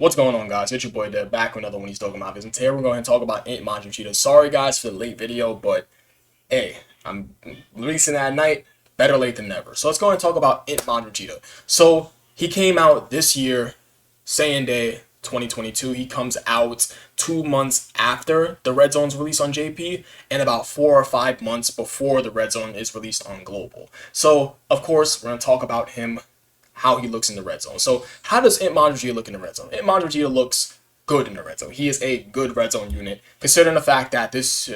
What's going on, guys? It's your boy Dev back with another one of these Dogomavis, and today we're going to talk about Int Majin Cheetah. Sorry, guys, for the late video, but hey, I'm releasing that at night. Better late than never. So let's go and talk about Int Majin Cheetah. So he came out this year, Saiyan Day 2022. He comes out 2 months after the Red Zone's release on JP, and about 4 or 5 months before the Red Zone is released on Global. So of course, we're going to talk about him, how he looks in the red zone. So how does Int Majin Vegeta look in the red zone? Int Majin Vegeta looks good in the red zone. He is a good red zone unit, considering the fact that this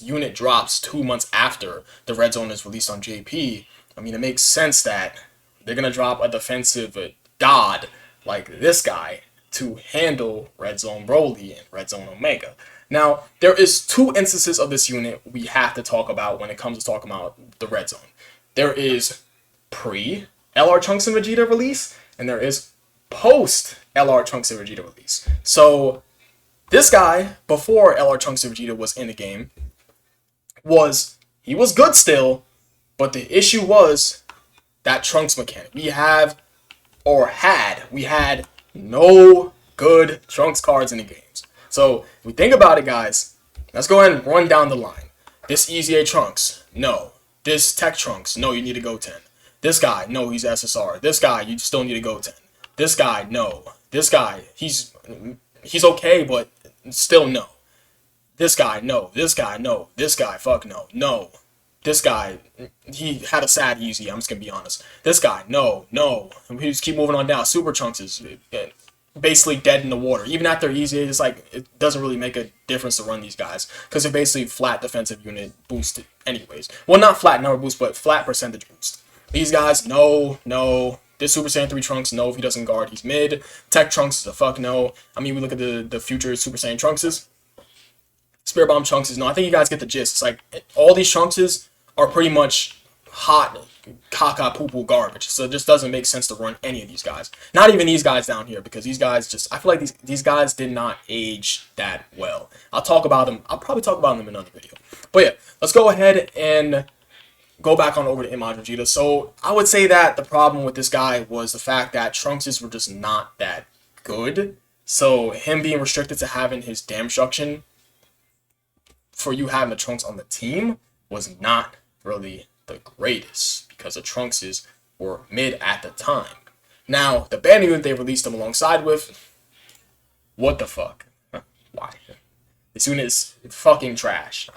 unit drops 2 months after the red zone is released on JP. I mean, it makes sense that they're gonna drop a defensive god like this guy to handle Red Zone Broly and Red Zone Omega. Now, there is two instances of this unit we have to talk about when it comes to talking about the red zone. There is pre LR Trunks and Vegeta release, and there is post LR Trunks and Vegeta release. So this guy, before LR Trunks and Vegeta was in the game, he was good still, but the issue was that Trunks mechanic. We had no good Trunks cards in the games. So if we think about it, guys, let's go ahead and run down the line. This EZA Trunks, no. This Tech Trunks, no, you need to go 10. This guy, no, he's SSR. This guy, you still need to go 10. This guy, no. This guy, he's okay, but still no. This guy, no. This guy, no. This guy, fuck no. No. This guy, he had a sad easy, I'm just gonna be honest. This guy, no. We just keep moving on down. Super Trunks is basically dead in the water. Even after easy, it's like, it doesn't really make a difference to run these guys, because they're basically flat defensive unit boosted anyways. Well, not flat number boost, but flat percentage boost. These guys, no. This Super Saiyan 3 Trunks, no, if he doesn't guard, he's mid. Tech Trunks is a fuck no. I mean, we look at the future Super Saiyan Trunkses. Spirit Bomb Trunks is no. I think you guys get the gist. It's like, all these Trunkses are pretty much hot caca poo poo garbage. So it just doesn't make sense to run any of these guys. Not even these guys down here, because these guys just, I feel like these guys did not age that well. I'll probably talk about them in another video. But yeah, let's go ahead and go back on over to Int Majin Vegeta. So I would say that the problem with this guy was the fact that Trunkses were just not that good. So him being restricted to having his damage reduction for you having the Trunks on the team was not really the greatest, because the Trunkses were mid at the time. Now, the band unit they released them alongside with, what the fuck? Why? This unit is fucking trash.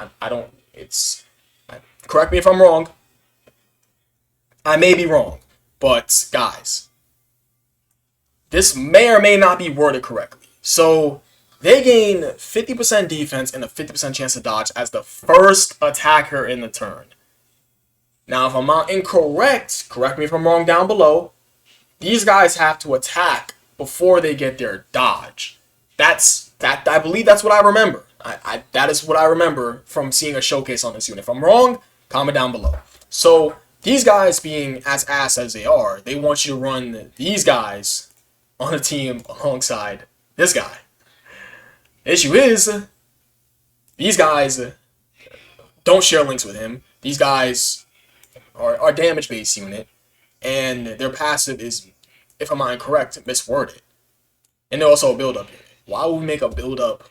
Correct me if I'm wrong. I may be wrong, but guys, this may or may not be worded correctly. So they gain 50% defense and a 50% chance to dodge as the first attacker in the turn. Now, if I'm not incorrect, correct me if I'm wrong down below, these guys have to attack before they get their dodge. I believe that's what I remember. That is what I remember from seeing a showcase on this unit. If I'm wrong, comment down below. So these guys, being as ass as they are, they want you to run these guys on a team alongside this guy. The issue is, these guys don't share links with him. These guys are damage-based unit, and their passive is, if I'm not incorrect, misworded. And they're also a build-up unit. Why would we make a build-up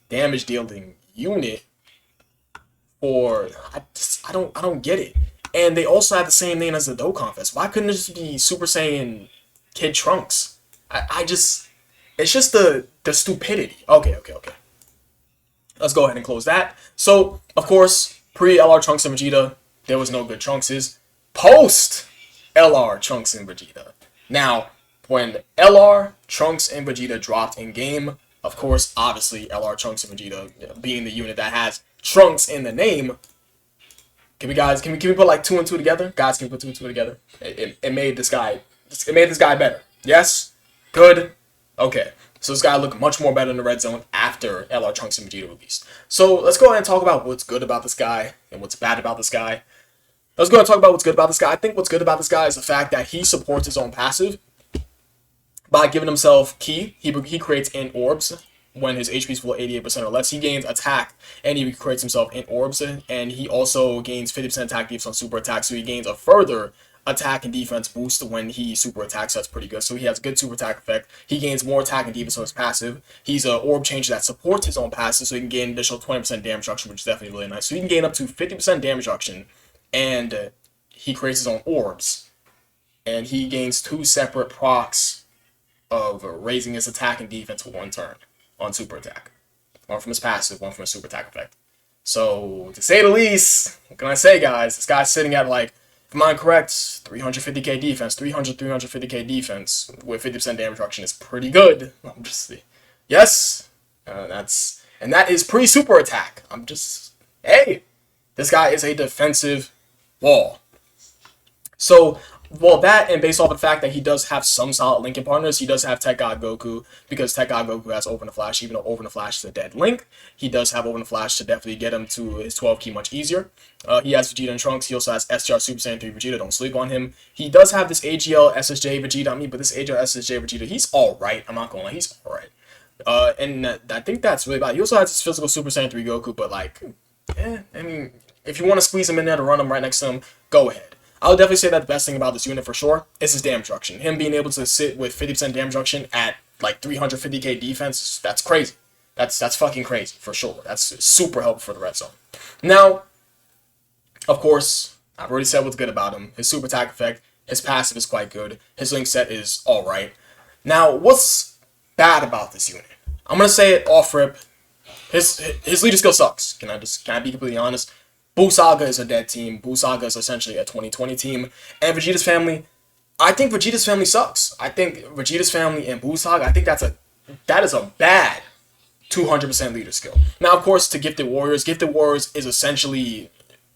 damage-dealing unit for... I don't get it. And they also have the same name as the Dokkan Fest. Why couldn't it just be Super Saiyan Kid Trunks? It's just the stupidity. Okay. Let's go ahead and close that. So, of course, pre-LR Trunks and Vegeta, there was no good Trunkses. Post-LR Trunks and Vegeta. Now, when LR Trunks and Vegeta dropped in game, of course, obviously, LR Trunks and Vegeta being the unit that has Trunks in the name, can we put like 2 and 2 together? Guys, can we put 2 and 2 together? It made this guy better. Yes? Good? Okay. So this guy looked much more better in the red zone after LR Trunks and Vegeta released. So let's go ahead and talk about what's good about this guy and what's bad about this guy. Let's go ahead and talk about what's good about this guy. I think what's good about this guy is the fact that he supports his own passive by giving himself Ki. He creates Int Orbs when his HP is full 88% or less. He gains attack, and he creates himself Int Orbs, and he also gains 50% attack defense on super attack, so he gains a further attack and defense boost when he super attacks. So that's pretty good. So he has good super attack effect. He gains more attack and defense, so it's passive. He's an orb changer that supports his own passive, so he can gain additional 20% damage reduction, which is definitely really nice. So he can gain up to 50% damage reduction, and he creates his own orbs. And he gains 2 separate procs of raising his attack and defense for 1 turn on super attack. One from his passive, one from his super attack effect. So, to say the least, what can I say, guys? This guy's sitting at, like, if I'm correct, 350k defense, 350k defense with 50% damage reduction is pretty good. I'm just, yes, that is pre-super attack. Hey, this guy is a defensive wall. So, well, that, and based off the fact that he does have some solid linking partners, he does have Tech God Goku, because Tech God Goku has Open the Flash, even though Open the Flash is a dead link. He does have Open the Flash to definitely get him to his 12 key much easier. He has Vegeta and Trunks. He also has SGR Super Saiyan 3 Vegeta. Don't sleep on him. He does have this AGL SSJ Vegeta on me, but this AGL SSJ Vegeta, he's alright. I'm not gonna lie, he's alright. And I think that's really about it. He also has his physical Super Saiyan 3 Goku, but like, I mean, if you want to squeeze him in there to run him right next to him, go ahead. I would definitely say that the best thing about this unit for sure is his damage reduction. Him being able to sit with 50% damage reduction at like 350k defense, that's crazy. That's fucking crazy for sure. That's super helpful for the red zone. Now, of course, I've already said what's good about him. His super attack effect, his passive is quite good. His link set is alright. Now, what's bad about this unit? I'm gonna say it off rip. His leader skill sucks. Can I be completely honest? Buu Saga is a dead team. Buu Saga is essentially a 2020 team. And Vegeta's family, I think Vegeta's family sucks. I think Vegeta's family and Buu Saga, I think that is a bad 200% leader skill. Now, of course, to Gifted Warriors is essentially,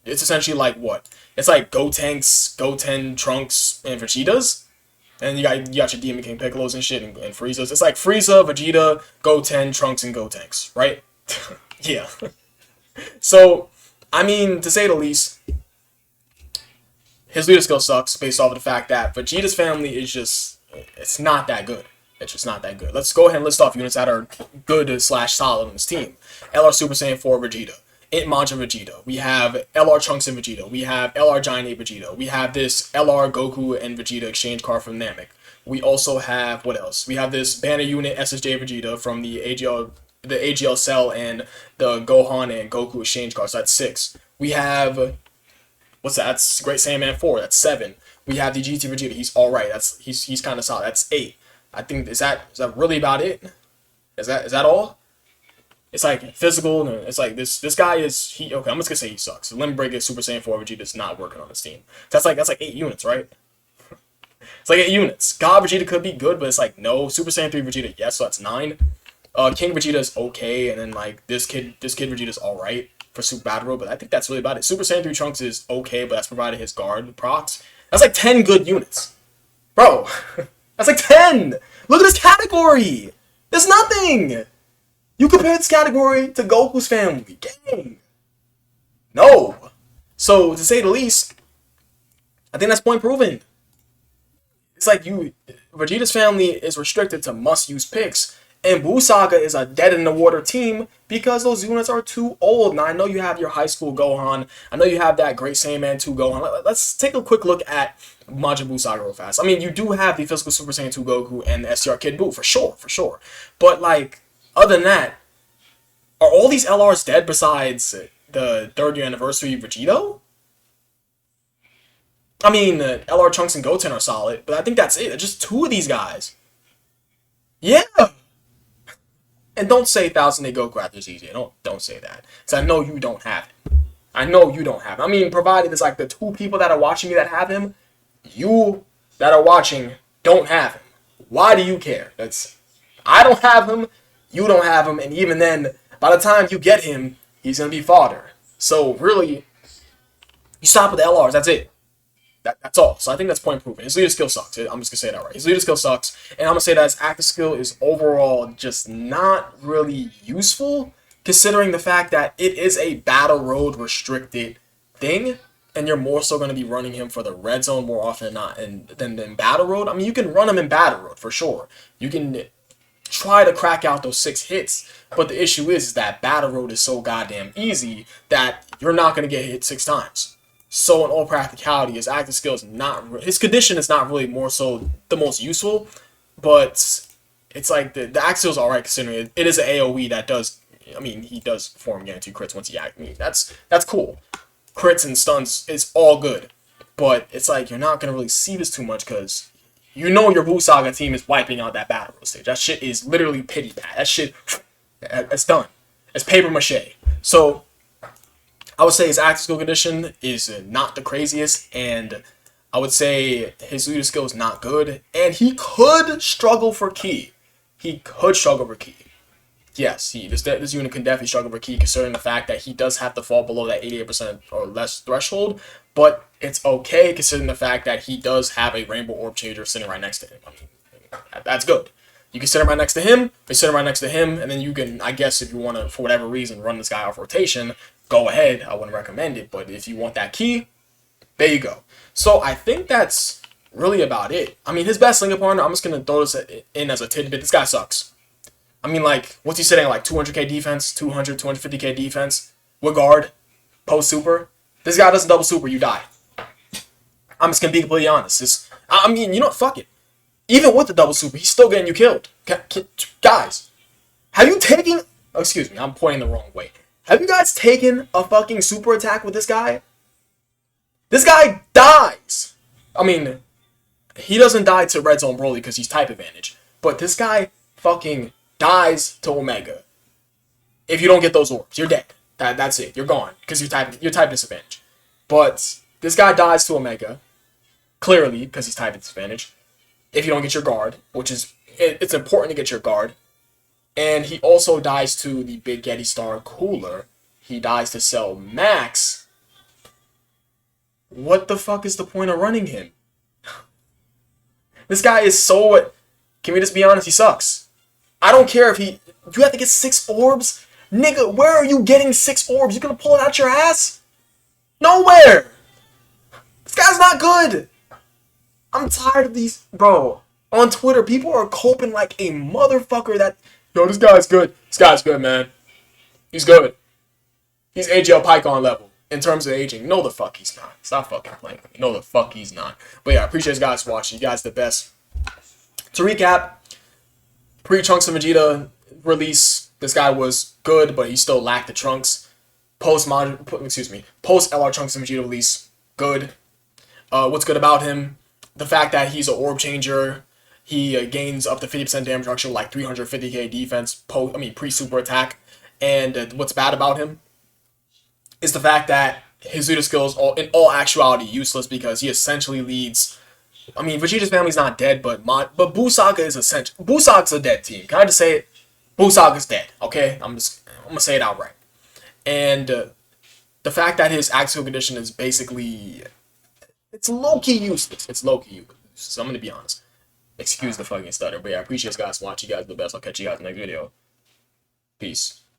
it's essentially like what? It's like Goten, Trunks, and Vegeta's. And you got your Demon King Piccolos and shit and Frieza's. It's like Frieza, Vegeta, Goten, Trunks, and Gotenks, right? Yeah. So, I mean, to say the least, his leader skill sucks based off of the fact that Vegeta's family is just, it's not that good. It's just not that good. Let's go ahead and list off units that are good / solid on this team. LR Super Saiyan 4 Vegeta. Int Majin Vegeta. We have LR Trunks and Vegeta. We have LR Giant Ape Vegeta. We have this LR Goku and Vegeta exchange card from Namek. We also have, what else? We have this banner unit SSJ Vegeta from the AGL Cell and the Gohan and Goku exchange cards. So that's 6. We have, what's that? That's Great Saiyaman 4. That's 7. We have the GT Vegeta. He's alright. He's kind of solid. That's 8. I think is that really about it? Is that all? It's like physical. It's like this guy is okay. I'm just gonna say he sucks. Limb Breaker Super Saiyan 4 Vegeta is not working on this team. That's like 8 units, right? It's like 8 units. God Vegeta could be good, but it's like no. Super Saiyan 3 Vegeta, yes, so that's 9. King Vegeta is okay, and then like this kid Vegeta is alright for Super Battle Road, but I think that's really about it. Super Saiyan 3 Trunks is okay, but that's provided his guard procs. That's like 10 good units, bro. That's like 10. Look at this category. There's nothing. You compare this category to Goku's family. Gang. No. So, to say the least, I think that's point proven. It's like Vegeta's family is restricted to must-use picks, and Buu Saga is a dead-in-the-water team because those units are too old. Now, I know you have your high school Gohan. I know you have that Great Saiyaman 2 Gohan. Let's take a quick look at Majin Buu Saga real fast. I mean, you do have the physical Super Saiyan 2 Goku and the STR Kid Buu, for sure. But, like, other than that, are all these LRs dead besides the 3rd year anniversary Vegito? I mean, LR Trunks and Goten are solid, but I think that's it. Just 2 of these guys. Yeah. And don't say 1000 Day Goku after is easy. Don't say that. Because I know you don't have it. I mean, provided it's like the 2 people that are watching me that have him, you that are watching don't have him. Why do you care? I don't have him, you don't have him, and even then, by the time you get him, he's going to be fodder. So, really, you stop with the LRs, that's it. That's all. So I think that's point proven. His leader skill sucks. I'm just going to say that right. His leader skill sucks. And I'm going to say that his active skill is overall just not really useful, considering the fact that it is a battle road restricted thing. And you're more so going to be running him for the red zone more often than not than battle road. I mean, you can run him in battle road for sure. You can try to crack out those 6 hits. But the issue is that battle road is so goddamn easy that you're not going to get hit 6 times. So in all practicality, his active skill is not, his condition is not really more so the most useful, but it's like the active skill is alright considering it is an AoE that does, I mean, he does perform guaranteed crits once he acts. I mean, that's cool. Crits and stuns is all good, but it's like you're not gonna really see this too much because you know your Buu Saga team is wiping out that battle stage. That shit is literally pity pat. That shit, it's done. It's paper mache. So I would say his active skill condition is not the craziest, and I would say his leader skill is not good, and he could struggle for key. He could struggle for key. Yes, this unit can definitely struggle for key, considering the fact that he does have to fall below that 88% or less threshold, but it's okay considering the fact that he does have a Rainbow Orb Changer sitting right next to him. I mean, that's good. You can sit him right next to him, you sit him right next to him, and then you can, I guess, if you want to, for whatever reason, run this guy off rotation, go ahead. I wouldn't recommend it, but if you want that key, there you go. So I think that's really about it. I mean, his best linker partner, I'm just going to throw this in as a tidbit. This guy sucks. I mean, like, what's he sitting at, like 200k defense, 200, 250k defense, with guard, post super? This guy doesn't double super, you die. I'm just going to be completely honest. I mean, you know what, fuck it. Even with the double super, he's still getting you killed. Guys, have you taken, oh, excuse me, I'm pointing the wrong way. Have you guys taken a fucking super attack with this guy? This guy dies. I mean, he doesn't die to Red Zone Broly because he's type advantage. But this guy fucking dies to Omega. If you don't get those orbs, you're dead. That's it. You're gone because you're type disadvantage. But this guy dies to Omega, clearly because he's type disadvantage. If you don't get your guard, which is, it's important to get your guard. And he also dies to the Big Getty Star Cooler. He dies to Cell Max. What the fuck is the point of running him? This guy is so... Can we just be honest? He sucks. I don't care if he... You have to get 6 orbs? Nigga, where are you getting 6 orbs? You gonna pull it out your ass? Nowhere! This guy's not good! I'm tired of these... Bro, on Twitter, people are coping like a motherfucker that... Yo, this guy's good. This guy's good, man. He's good. He's AGL Pycon level in terms of aging. No, the fuck he's not. Stop fucking playing with me. No, the fuck he's not. But yeah, I appreciate you guys watching. You guys the best. To recap, pre-Trunks of Vegeta release, this guy was good, but he still lacked the Trunks. Post LR Trunks of Vegeta release, good. What's good about him? The fact that he's an orb changer. He gains up to 50% damage reduction with like 350k defense pre-super attack. And what's bad about him is the fact that his leader skills are in all actuality useless because he essentially leads... I mean, Vegeta's family's not dead, but Buu Saga is essential. Buu Saga's a dead team. Can I just say it? Buu Saga's dead, okay? I'm gonna say it outright. And the fact that his actual condition is basically... It's low-key useless. It's low-key useless. So I'm gonna be honest. Excuse the fucking stutter, but yeah, I appreciate you guys watching. You guys are the best. I'll catch you guys in the next video. Peace.